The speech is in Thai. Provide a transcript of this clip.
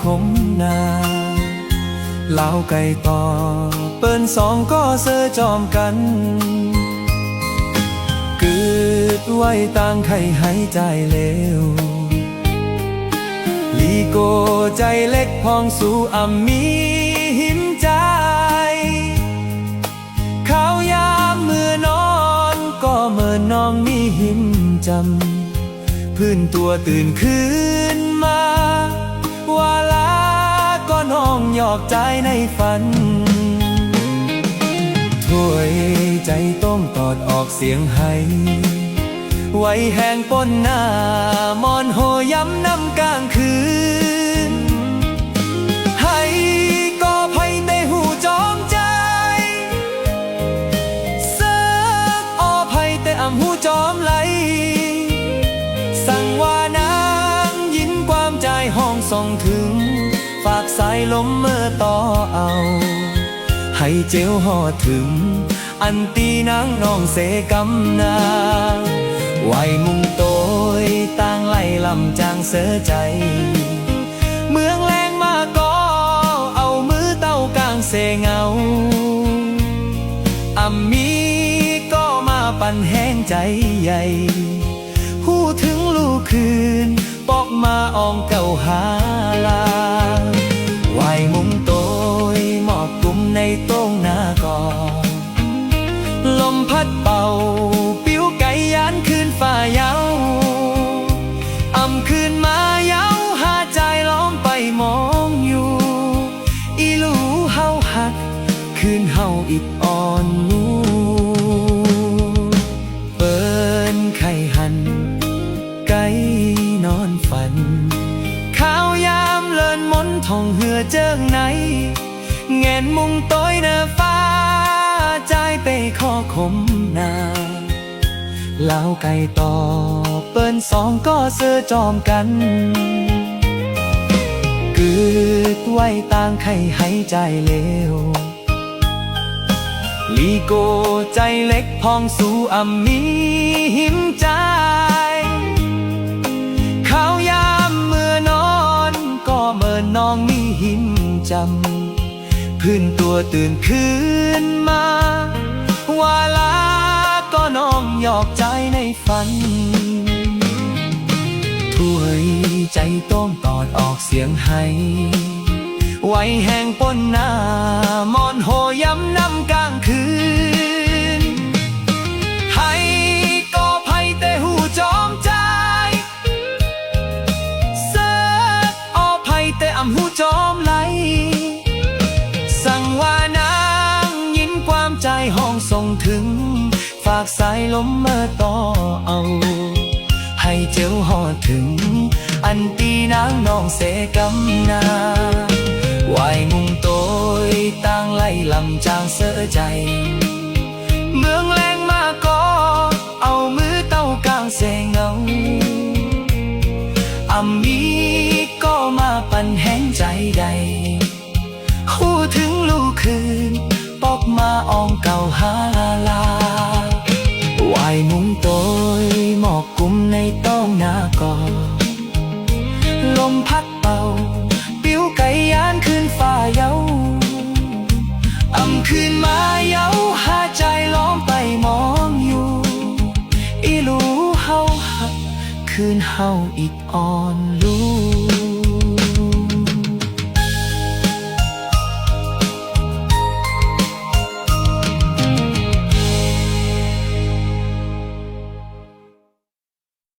คมนาลาวไก่ต่อเปิ้นสองก็เสือจอมกันเกิดไว้ต่างไข่หายใจเลวลีโกใจเล็กพองสู่อัมมีหิมใจข้าวยามเมื่อนอนก็เมื่อน้องมีหิมจำพื้นตัวตื่นขึ้นมาว่าลาก็น้องหยอกใจในฝันถ้วยใจต้องตอดออกเสียงให้ไว้แห้งป้นหน้ามอนโหย้ำน้ำกลางคืนให้ก็ไพ่ในหูจอมใจเสิร์กอไพ่แต่อ่ำหูจอมไหลสั่งว่านางยินความใจห้องส่งถึงฝากสายลมเมื่อต่อเอาให้เจียวหอดถึงอันตีนางน้องเสกำนาไหวมุงโตยต่างไล่ลำจางเสือใจเมืองแรงมาก็เอามือเต้ากลางเสเงาอัมมีก็มาปั่นแห้งใจใหญ่หูถึงลูกคืนปอกมาอองเก่าหาลาไหวมุงโตยหมอบกลุ่มในโต้งหน้าก่อลมพัดเป่าปิ้วไก่ยานคืนฝ่าเยาอ่ำคืนมาเยาหาใจล้อมไปมองอยู่อีลูเฮาหักคืนเฮาอิดอ่อนนูเปิ้นไข่หันไก่นอนฝันข้าวยามเลินมนท่องเหือเจิงไหนแงนมุงต้อยเนฟ้าใจไปขอคมนาลาวไก่ต่อเปิ้นสองก็เสือจอมกันเกิดไว้ต่างไข่หายใจเลวลีโกใจเล็กพองสู่อัมมีหิมใจข้าวยามเมื่อนอนก็เมื่อน้องมีหิมจำพื้นตัวตื่นขึ้นมาว่าลาก็น้องหยอกใจในฝันถ้วยใจต้องตอดออกเสียงให้ไว้แห้งป้นหน้ามอนโหย้ำน้ำกลางคืนให้ก็ไพ่แต่หูจอมใจเสิร์กอไพ่แต่อ่ำหูจอมไหลสั่งว่านางยินความใจห้องส่งถึงฝากสายลมเมื่อต่อเอาให้เจ้าหอดถึงอันตีนางน้องเสกำนาไหวมุงโตยต่างไล่ลำจางเสือใจเมืองแรงมาก็เอามือเต้ากลางเสเงาอัมมีก็มาปั่นแห้งใจใดหูถึงลูกคืนปอกมาอองเก่าหาลาไหวมุงโตยหมอกกุมในต้องหน้าก่อลมพัดเป่าปิ้วไก่ยานคืนฝ่าเยาอ่ำคืนมาเยาหาใจล้อมไปมองอยู่อีลูเฮาหักคืนเฮาอิดอ่อนลู